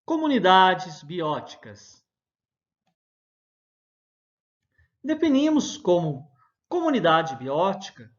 Comunidades bióticas. Definimos como comunidade biótica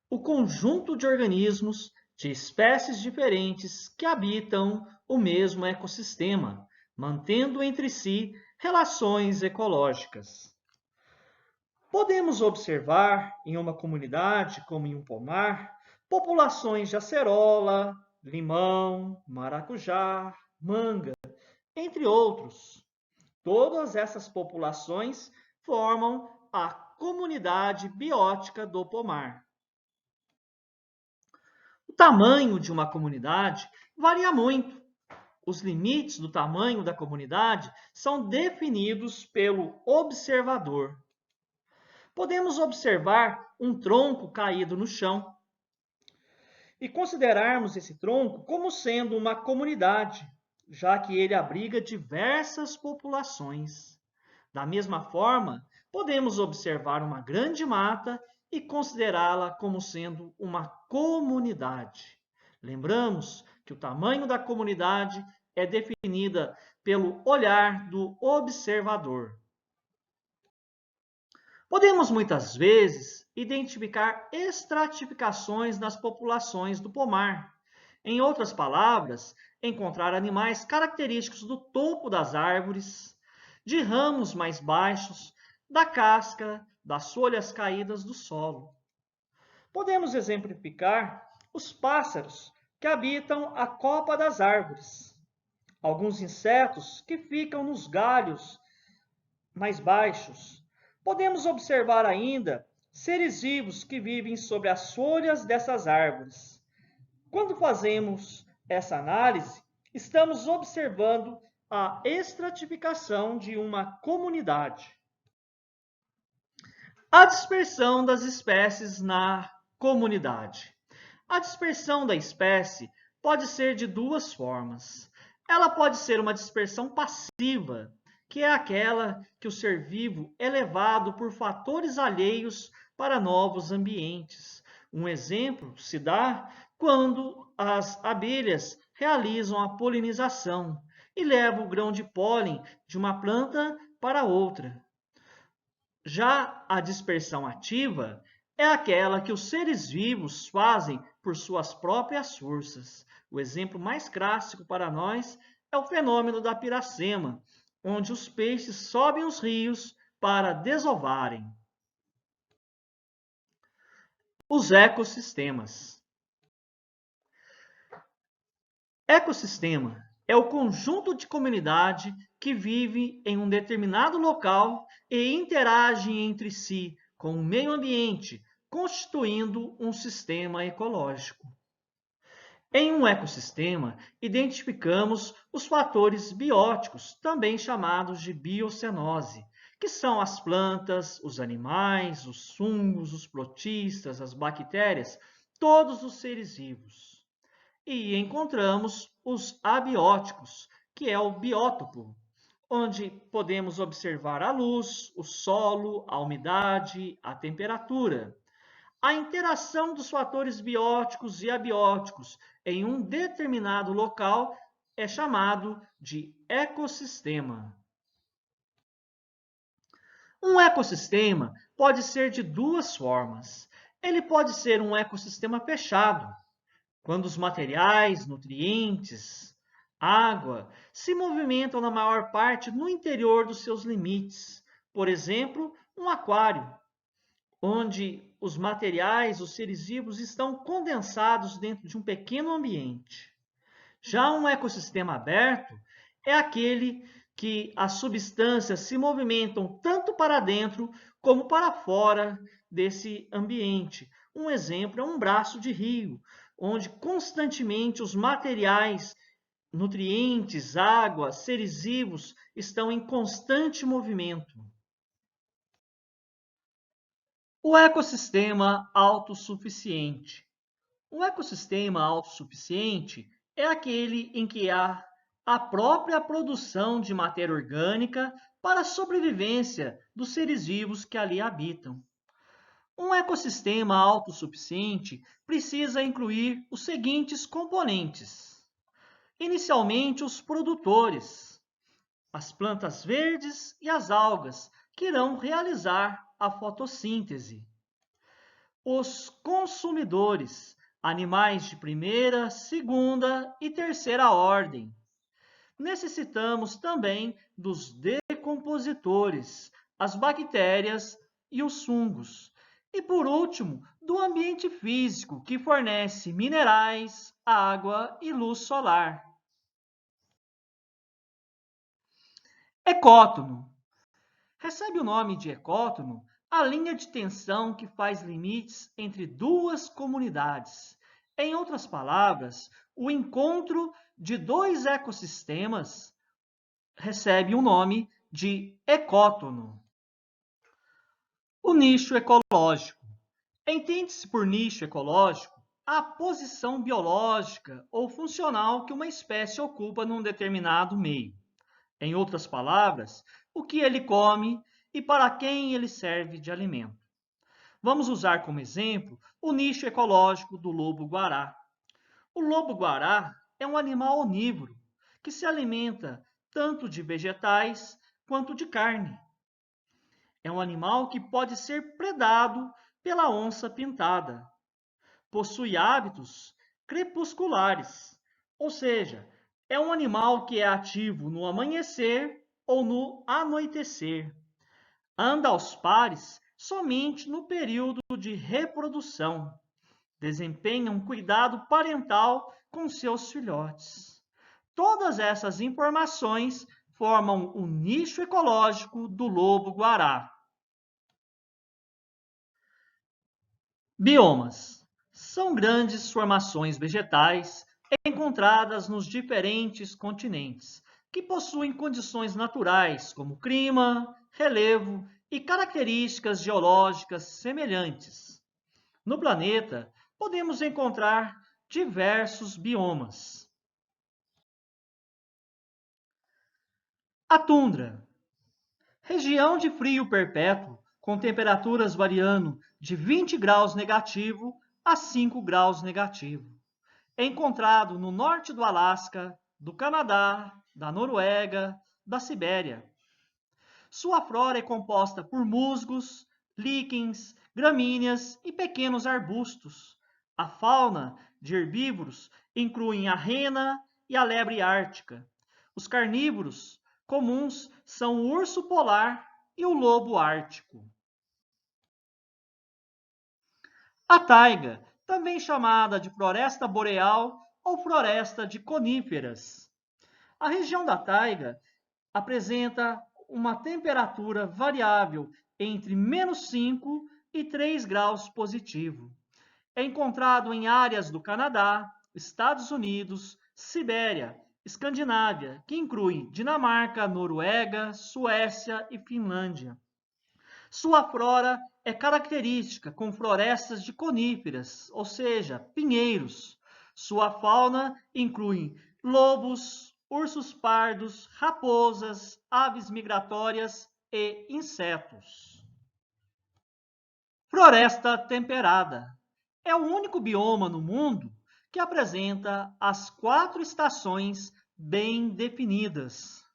o conjunto de organismos de espécies diferentes que habitam o mesmo ecossistema, mantendo entre si relações ecológicas. Podemos observar em uma comunidade, como em um pomar, populações de acerola, limão, maracujá, manga, entre outros. Todas essas populações formam a comunidade biótica do pomar. O tamanho de uma comunidade varia muito. Os limites do tamanho da comunidade são definidos pelo observador. Podemos observar um tronco caído no chão e considerarmos esse tronco como sendo uma comunidade, já que ele abriga diversas populações. Da mesma forma, podemos observar uma grande mata e considerá-la como sendo uma comunidade. Lembramos que o tamanho da comunidade é definida pelo olhar do observador. Podemos muitas vezes identificar estratificações nas populações do pomar. Em outras palavras, encontrar animais característicos do topo das árvores, de ramos mais baixos, da casca, das folhas caídas do solo. Podemos exemplificar os pássaros que habitam a copa das árvores, alguns insetos que ficam nos galhos mais baixos. Podemos observar ainda seres vivos que vivem sobre as folhas dessas árvores. Quando fazemos essa análise, estamos observando a estratificação de uma comunidade. A dispersão das espécies na comunidade. A dispersão da espécie pode ser de duas formas. Ela pode ser uma dispersão passiva, que é aquela que o ser vivo é levado por fatores alheios para novos ambientes. Um exemplo se dá quando as abelhas realizam a polinização e levam o grão de pólen de uma planta para outra. Já a dispersão ativa é aquela que os seres vivos fazem por suas próprias forças. O exemplo mais clássico para nós é o fenômeno da piracema, onde os peixes sobem os rios para desovarem. Os ecossistemas. Ecossistema é o conjunto de comunidade que vive em um determinado local e interage entre si com o meio ambiente, constituindo um sistema ecológico. Em um ecossistema, identificamos os fatores bióticos, também chamados de biocenose, que são as plantas, os animais, os fungos, os protistas, as bactérias, todos os seres vivos. E encontramos os abióticos, que é o biótopo, onde podemos observar a luz, o solo, a umidade, a temperatura. A interação dos fatores bióticos e abióticos em um determinado local é chamado de ecossistema. Um ecossistema pode ser de duas formas. Ele pode ser um ecossistema fechado, quando os materiais, nutrientes, água se movimentam na maior parte no interior dos seus limites. Por exemplo, um aquário, onde os materiais, os seres vivos estão condensados dentro de um pequeno ambiente. Já um ecossistema aberto é aquele que as substâncias se movimentam tanto para dentro como para fora desse ambiente. Um exemplo é um braço de rio, onde constantemente os materiais, nutrientes, água, seres vivos estão em constante movimento. O ecossistema autossuficiente. Um ecossistema autossuficiente é aquele em que há a própria produção de matéria orgânica para a sobrevivência dos seres vivos que ali habitam. Um ecossistema autossuficiente precisa incluir os seguintes componentes: Inicialmente, os produtores, as plantas verdes e as algas, que irão realizar a fotossíntese. Os consumidores, animais de primeira, segunda e terceira ordem. Necessitamos também dos decompositores, as bactérias e os fungos. E por último, do ambiente físico, que fornece minerais, água e luz solar. Ecótono. Recebe o nome de ecótono a linha de tensão que faz limites entre duas comunidades. Em outras palavras, o encontro de dois ecossistemas recebe o nome de ecótono. O nicho ecológico. Entende-se por nicho ecológico a posição biológica ou funcional que uma espécie ocupa num determinado meio. Em outras palavras, o que ele come e para quem ele serve de alimento. Vamos usar como exemplo o nicho ecológico do lobo-guará. O lobo-guará é um animal onívoro que se alimenta tanto de vegetais quanto de carne. É um animal que pode ser predado pela onça pintada. Possui hábitos crepusculares, ou seja, é um animal que é ativo no amanhecer ou no anoitecer. Anda aos pares somente no período de reprodução. Desempenha um cuidado parental com seus filhotes. Todas essas informações formam o nicho ecológico do lobo-guará. Biomas são grandes formações vegetais encontradas nos diferentes continentes, que possuem condições naturais como clima, relevo e características geológicas semelhantes. No planeta, podemos encontrar diversos biomas. A tundra, região de frio perpétuo, com temperaturas variando de 20 graus negativo a 5 graus negativo. É encontrado no norte do Alasca, do Canadá, da Noruega, da Sibéria. Sua flora é composta por musgos, líquens, gramíneas e pequenos arbustos. A fauna de herbívoros inclui a rena e a lebre ártica. Os carnívoros comuns são o urso polar e o lobo ártico. A taiga, também chamada de floresta boreal ou floresta de coníferas. A região da taiga apresenta uma temperatura variável entre -5 e 3 graus positivo. É encontrado em áreas do Canadá, Estados Unidos, Sibéria, Escandinávia, que inclui Dinamarca, Noruega, Suécia e Finlândia. Sua flora é característica com florestas de coníferas, ou seja, pinheiros. Sua fauna inclui lobos, ursos pardos, raposas, aves migratórias e insetos. Floresta temperada. É o único bioma no mundo que apresenta as 4 estações bem definidas.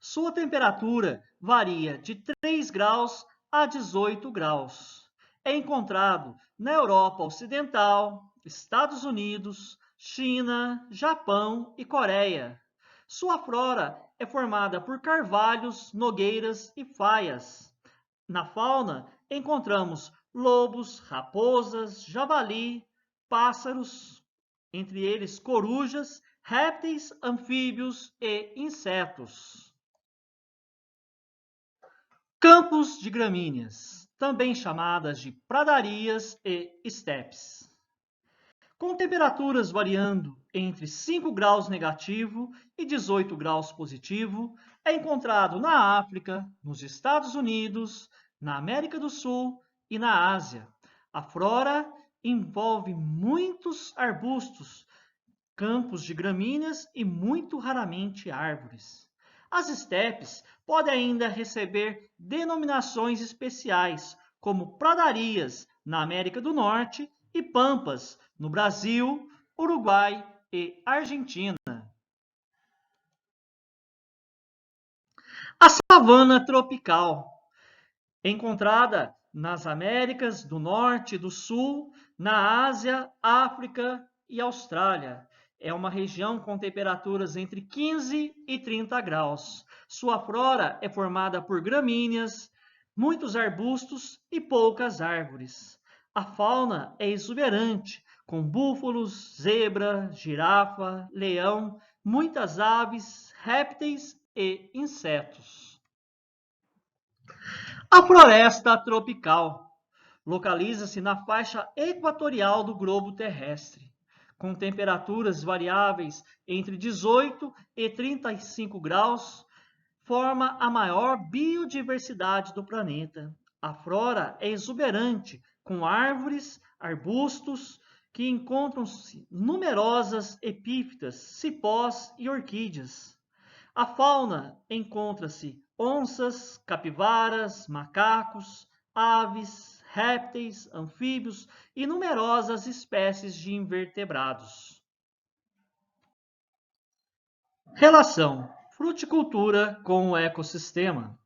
Sua temperatura varia de 3 graus a 18 graus. É encontrado na Europa Ocidental, Estados Unidos, China, Japão e Coreia. Sua flora é formada por carvalhos, nogueiras e faias. Na fauna, encontramos lobos, raposas, javali, pássaros, entre eles corujas, répteis, anfíbios e insetos. Campos de gramíneas, também chamadas de pradarias e estepes. Com temperaturas variando entre 5 graus negativo e 18 graus positivo, é encontrado na África, nos Estados Unidos, na América do Sul e na Ásia. A flora envolve muitos arbustos, campos de gramíneas e muito raramente árvores. As estepes podem ainda receber denominações especiais, como pradarias na América do Norte e pampas no Brasil, Uruguai e Argentina. A savana tropical, encontrada nas Américas do Norte e do Sul, na Ásia, África e Austrália. É uma região com temperaturas entre 15 e 30 graus. Sua flora é formada por gramíneas, muitos arbustos e poucas árvores. A fauna é exuberante, com búfalos, zebra, girafa, leão, muitas aves, répteis e insetos. A floresta tropical localiza-se na faixa equatorial do globo terrestre, com temperaturas variáveis entre 18 e 35 graus, forma a maior biodiversidade do planeta. A flora é exuberante, com árvores, arbustos, que encontram-se numerosas epífitas, cipós e orquídeas. A fauna encontra-se onças, capivaras, macacos, aves, répteis, anfíbios e numerosas espécies de invertebrados. Relação fruticultura com o ecossistema.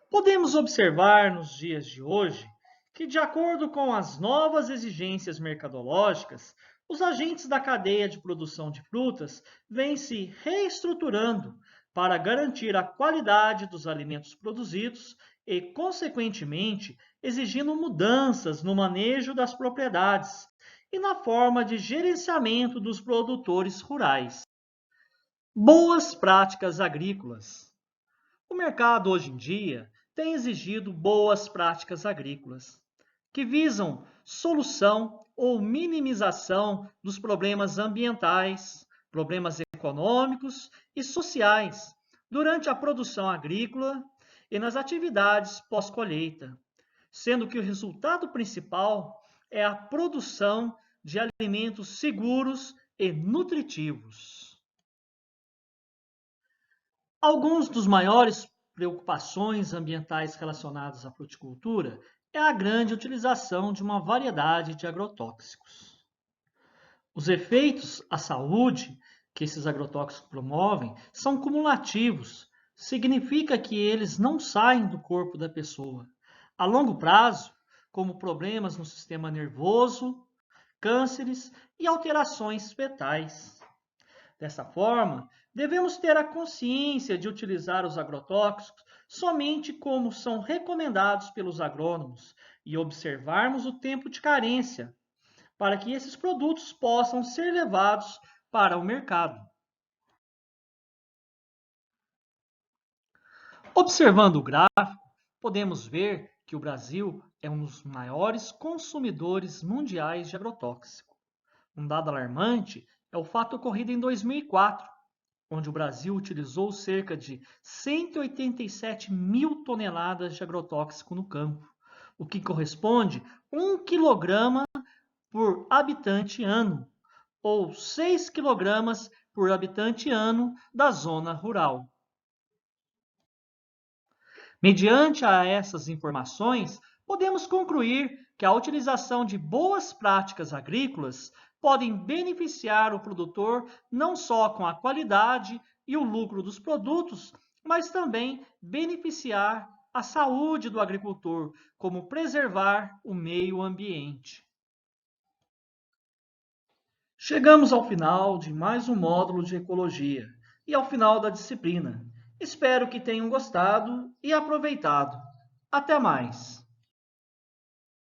Podemos observar nos dias de hoje que, de acordo com as novas exigências mercadológicas, os agentes da cadeia de produção de frutas vêm se reestruturando para garantir a qualidade dos alimentos produzidos e, consequentemente, exigindo mudanças no manejo das propriedades e na forma de gerenciamento dos produtores rurais. Boas práticas agrícolas. O mercado hoje em dia tem exigido boas práticas agrícolas, que visam solução ou minimização dos problemas ambientais, problemas econômicos e sociais durante a produção agrícola e nas atividades pós-colheita, sendo que o resultado principal é a produção de alimentos seguros e nutritivos. Alguns dos maiores preocupações ambientais relacionadas à fruticultura é a grande utilização de uma variedade de agrotóxicos. Os efeitos à saúde que esses agrotóxicos promovem são cumulativos, significa que eles não saem do corpo da pessoa. A longo prazo, como problemas no sistema nervoso, cânceres e alterações fetais. Dessa forma, devemos ter a consciência de utilizar os agrotóxicos somente como são recomendados pelos agrônomos e observarmos o tempo de carência, para que esses produtos possam ser levados para o mercado. Observando o gráfico, podemos ver que o Brasil é um dos maiores consumidores mundiais de agrotóxico. Um dado alarmante é o fato ocorrido em 2004, onde o Brasil utilizou cerca de 187 mil toneladas de agrotóxico no campo, o que corresponde a 1 quilograma por habitante ano, ou 6 quilogramas por habitante ano da zona rural. Mediante a essas informações, podemos concluir que a utilização de boas práticas agrícolas podem beneficiar o produtor não só com a qualidade e o lucro dos produtos, mas também beneficiar a saúde do agricultor, como preservar o meio ambiente. Chegamos ao final de mais um módulo de ecologia e ao final da disciplina. Espero que tenham gostado e aproveitado. Até mais!